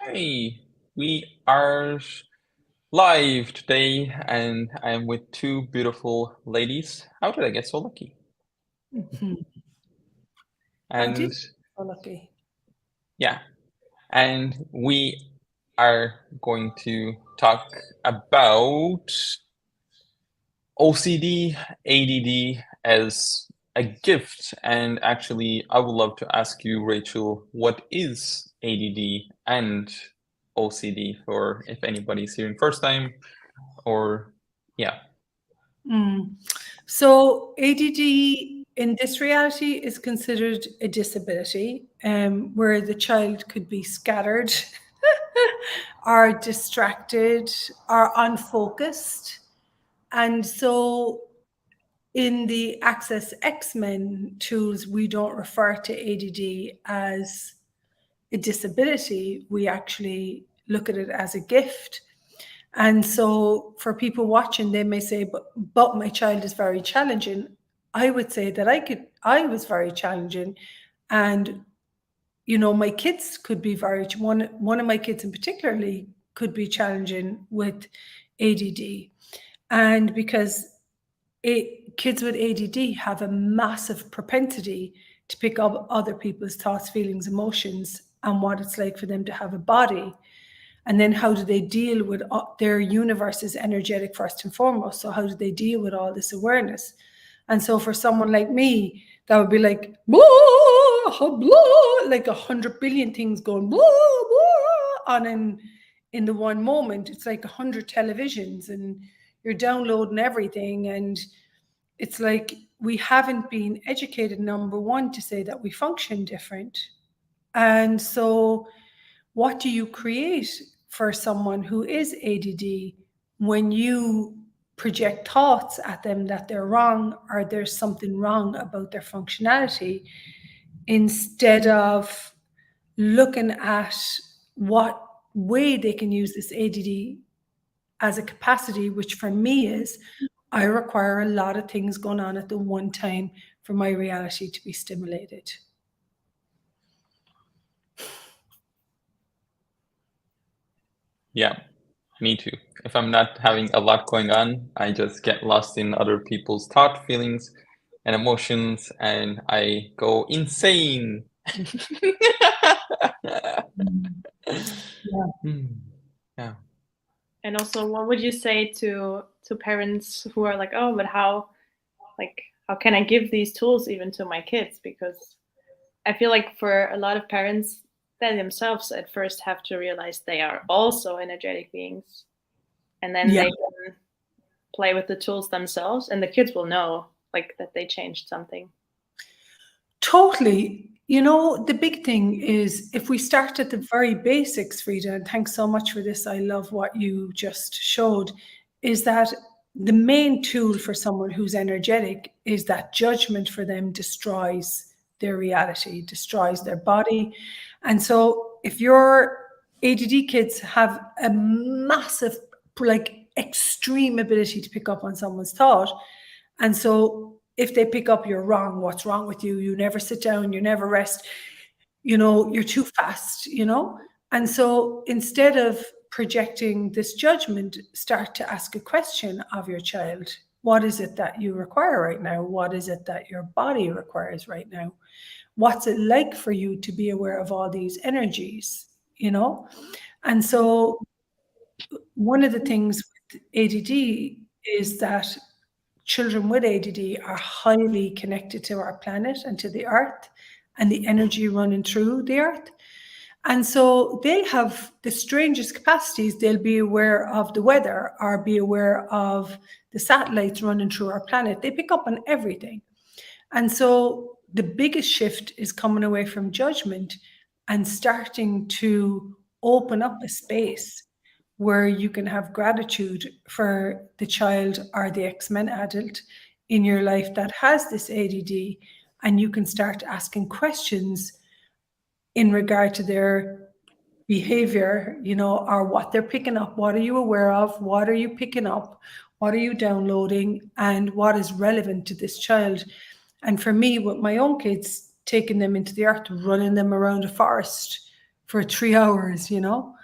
Hey, we are live today, and I'm with two beautiful ladies. How did I get so lucky? Mhm. How did And you so lucky? yeah, and we are going to talk about OCD, ADD as a gift. And actually, I would love to ask you, Rachel, what is ADD and OCD for if anybody's hearing first time or yeah. Mm. So ADD in this reality is considered a disability, where the child could be scattered, or distracted, or unfocused. And so in the Access X-Men tools, we don't refer to ADD as a disability. We actually look at it as a gift. And so for people watching, they may say, but my child is very challenging. I would say that I was very challenging. And, my kids could be one of my kids in particularly could be challenging with ADD. And because kids with ADD have a massive propensity to pick up other people's thoughts, feelings, emotions, and what it's like for them to have a body. And then how do they deal with their universe is energetic first and foremost. So how do they deal with all this awareness? And so for someone like me, that would be like blah, blah, like 100 billion things going blah, blah, on in the one moment. It's like 100 televisions, and you're downloading everything, and it's like we haven't been educated, number one, to say that we function different. And so what do you create for someone who is ADD when you project thoughts at them that they're wrong or there's something wrong about their functionality, instead of looking at what way they can use this ADD as a capacity, which for me is I require a lot of things going on at the one time for my reality to be stimulated. Yeah, me too. If I'm not having a lot going on, I just get lost in other people's thought, feelings, and emotions, and I go insane. Yeah. Hmm, yeah. And also, what would you say to parents who are like, oh, but how can I give these tools even to my kids? Because I feel like for a lot of parents, they themselves at first have to realize they are also energetic beings, and then Yeah. they can play with the tools themselves, and the kids will know like that they changed something. Totally. The big thing is if we start at the very basics, Frida, and thanks so much for this. I love what you just showed, is that the main tool for someone who's energetic is that judgment for them destroys their reality, destroys their body. And so if your ADD kids have a massive, like extreme ability to pick up on someone's thought, and so if they pick up, you're wrong, what's wrong with you? You never sit down, you never rest, you're too fast. And so instead of projecting this judgment, start to ask a question of your child. What is it that you require right now? What is it that your body requires right now? What's it like for you to be aware of all these energies? And so one of the things with ADD is that children with ADD are highly connected to our planet and to the earth and the energy running through the earth. And so they'll have the strangest capacities. They'll be aware of the weather or be aware of the satellites running through our planet. They pick up on everything. And so the biggest shift is coming away from judgment and starting to open up a space where you can have gratitude for the child or the X-Men adult in your life that has this ADD, and you can start asking questions in regard to their behavior, or what they're picking up. What are you aware of? What are you picking up? What are you downloading? And what is relevant to this child? And for me, with my own kids, taking them into the earth, running them around a forest for 3 hours, you know?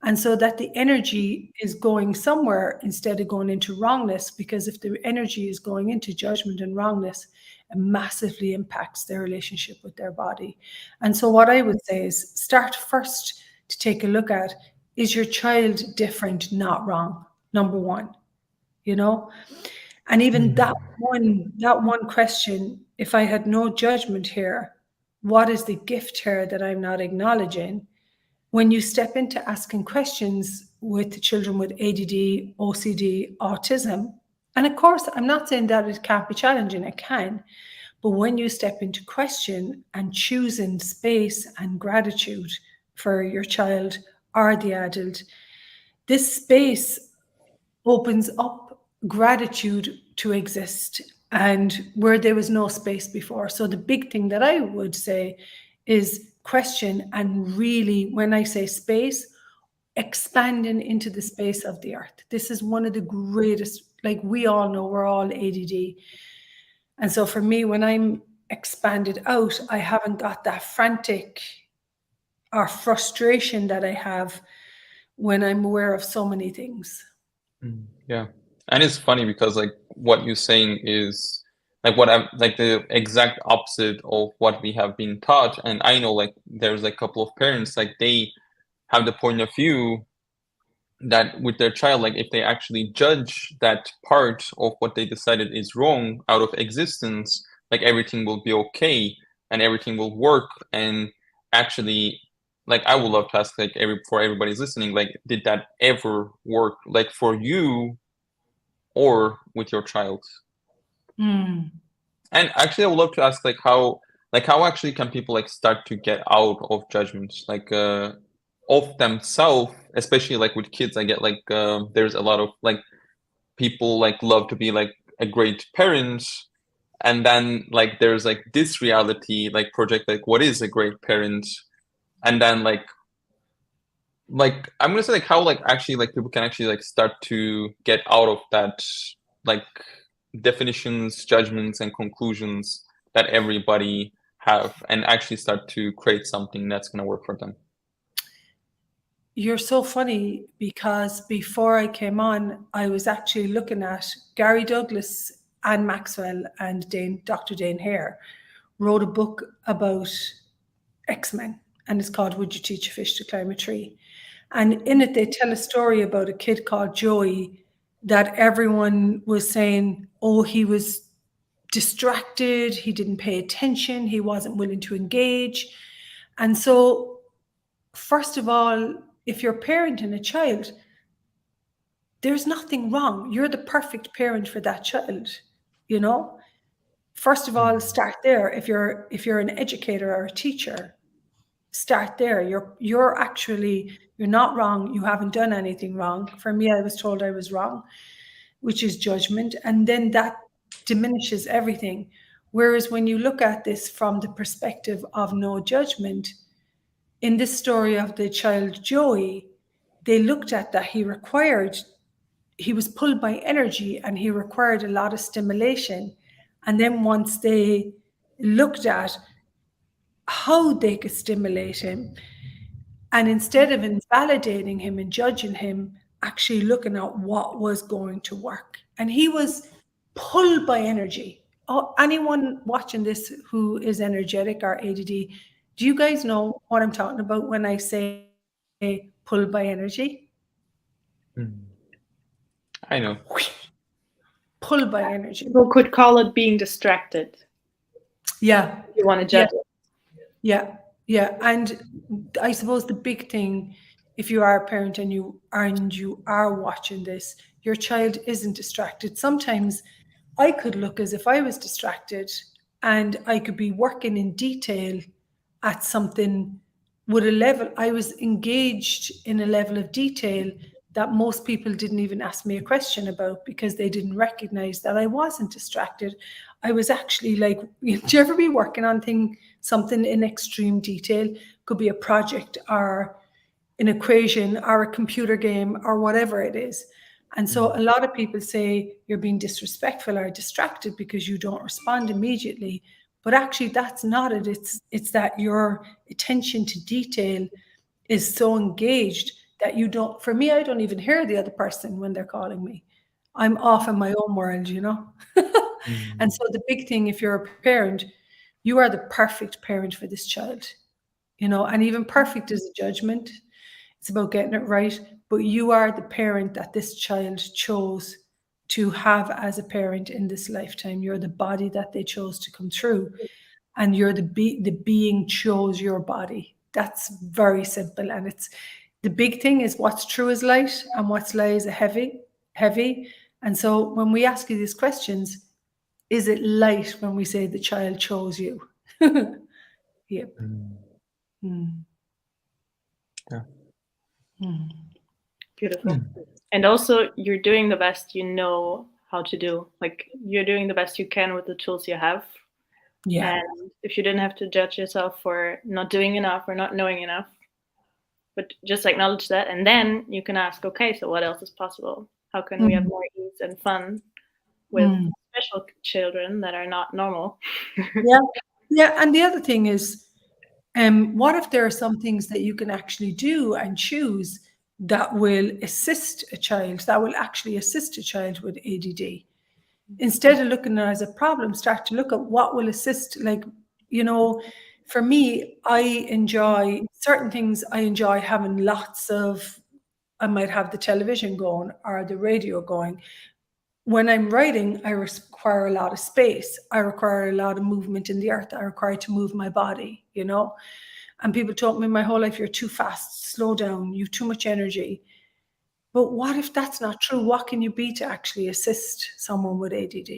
And so that the energy is going somewhere instead of going into wrongness, because if the energy is going into judgment and wrongness, it massively impacts their relationship with their body. And so what I would say is start first to take a look at, is your child different, not wrong? Number one, you know? And even that one question, if I had no judgment here, what is the gift here that I'm not acknowledging? When you step into asking questions with the children with ADD, OCD, autism, and of course, I'm not saying that it can't be challenging, it can, but when you step into question and choosing space and gratitude for your child or the adult, this space opens up gratitude to exist, and where there was no space before. So the big thing that I would say is question, and really, when I say space, expanding into the space of the earth. This is one of the greatest, like we all know we're all ADD. And so for me, when I'm expanded out, I haven't got that frantic or frustration that I have when I'm aware of so many things. Yeah. And it's funny because like what you're saying is like what I'm like the exact opposite of what we have been taught. And I know like there's like a couple of parents like they have the point of view that with their child, like if they actually judge that part of what they decided is wrong out of existence, like everything will be okay and everything will work. And actually, like I would love to ask like for everybody's listening, like did that ever work like for you or with your child? Mm. And actually I would love to ask like how actually can people like start to get out of judgments like of themselves, especially like with kids. I get like there's a lot of like people like love to be like a great parent, and then like there's like this reality like project like what is a great parent, and then like I'm gonna say like how like actually like people can actually like start to get out of that like definitions, judgments, and conclusions that everybody have, and actually start to create something that's gonna work for them. You're so funny, because before I came on, I was actually looking at Gary Douglas and Maxwell and Dr. Dane Hare wrote a book about X-Men, and it's called Would You Teach a Fish to Climb a Tree? And in it, they tell a story about a kid called Joey that everyone was saying, oh, he was distracted, he didn't pay attention, he wasn't willing to engage. And so, first of all, if you're parenting a child, there's nothing wrong. You're the perfect parent for that child, you know? First of all, start there. If you're an educator or a teacher, start there. You're not wrong. You haven't done anything wrong. For me, I was told I was wrong, which is judgment. And then that diminishes everything. Whereas when you look at this from the perspective of no judgment, in this story of the child Joey, they looked at that he was pulled by energy and he required a lot of stimulation. And then once they looked at how they could stimulate him, and instead of invalidating him and judging him, actually looking at what was going to work. And he was pulled by energy. Oh, anyone watching this who is energetic or ADD, do you guys know what I'm talking about when I say pulled by energy? I know. Pulled by energy. People could call it being distracted. Yeah. If you want to judge it. Yeah. Yeah. And I suppose the big thing, if you are a parent and you are watching this, your child isn't distracted. Sometimes I could look as if I was distracted, and I could be working in detail at something with a level, I was engaged in a level of detail that most people didn't even ask me a question about, because they didn't recognize that I wasn't distracted. I was actually like, do you ever be working on something in extreme detail? Could be a project or an equation or a computer game or whatever it is. And so a lot of people say you're being disrespectful or distracted because you don't respond immediately. But actually that's not it. It's that your attention to detail is so engaged that you don't, for me, I don't even hear the other person when they're calling me. I'm off in my own world, you know? And so the big thing, if you're a parent, you are the perfect parent for this child, you know, and even perfect is a judgment. It's about getting it right, but you are the parent that this child chose to have as a parent in this lifetime. You're the body that they chose to come through, and you're the being chose your body. That's very simple, and it's the big thing is what's true is light and what's lie is a heavy. And so when we ask you these questions, is it light when we say the child chose you? Yep. Yeah. Beautiful. And also, you're doing the best you know how to do. Like, you're doing the best you can with the tools you have. Yeah. And if you didn't have to judge yourself for not doing enough or not knowing enough, but just acknowledge that, and then you can ask, okay, so what else is possible? How can we have more ease and fun with special children that are not normal? Yeah. And the other thing is, what if there are some things that you can actually do and choose that will assist a child, that will actually assist a child with ADD? Instead of looking at it as a problem, start to look at what will assist. Like, you know, for me, I enjoy certain things. I enjoy having lots of, I might have the television going or the radio going. When I'm writing, I require a lot of space. I require a lot of movement in the earth. I require to move my body, you know. And people told me my whole life, you're too fast, slow down, you've too much energy. But what if that's not true? What can you be to actually assist someone with ADD?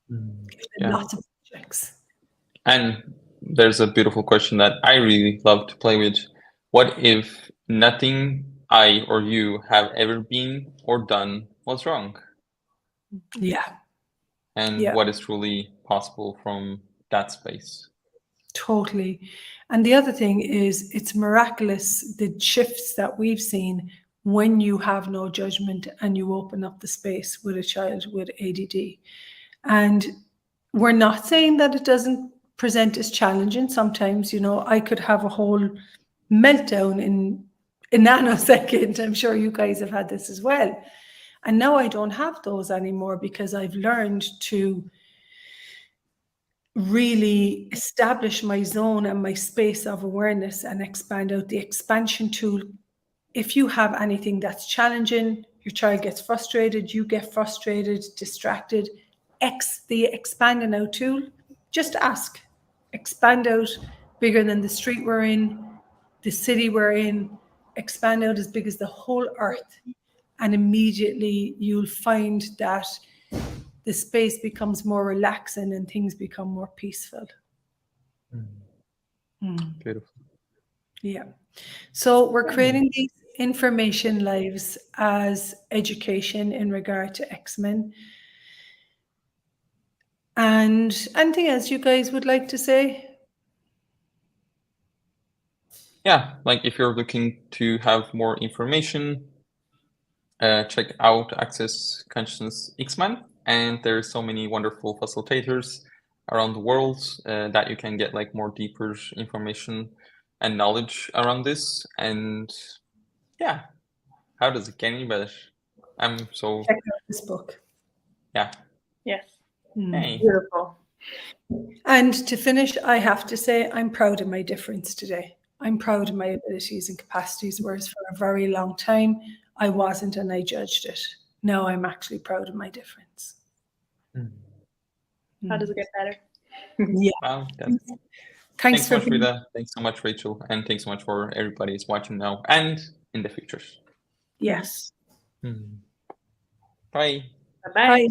Yeah. Lots of projects. And there's a beautiful question that I really love to play with. What if nothing I or you have ever been or done was wrong? Yeah. And what is truly possible from that space? Totally. And the other thing is, it's miraculous the shifts that we've seen when you have no judgment and you open up the space with a child with ADD. And we're not saying that it doesn't present as challenging. Sometimes, you know, I could have a whole meltdown in a nanosecond. I'm sure you guys have had this as well. And now I don't have those anymore because I've learned to really establish my zone and my space of awareness and expand out the expansion tool. If you have anything that's challenging, your child gets frustrated, you get frustrated, distracted, the expanding out tool, just ask. Expand out bigger than the street we're in, the city we're in, expand out as big as the whole earth. And immediately you'll find that the space becomes more relaxing and things become more peaceful. Beautiful. Yeah. So we're creating these information lives as education in regard to X-Men. And anything else you guys would like to say? Yeah, like if you're looking to have more information, check out Access Consciousness X-Men, and there's so many wonderful facilitators around the world that you can get like more deeper information and knowledge around this. And yeah, how does it get any better? I'm so Check out this book. yeah. Yes. Hey. Beautiful. And to finish, I have to say I'm proud of my difference today. I'm proud of my abilities and capacities, whereas for a very long time I wasn't and I judged it. Now I'm actually proud of my difference. How does it get better? Yeah. Wow, Thanks so for much, being Frida. Thanks so much, Rachel. And thanks so much for everybody who's watching now and in the futures. Yes. Bye. Bye-bye. Bye.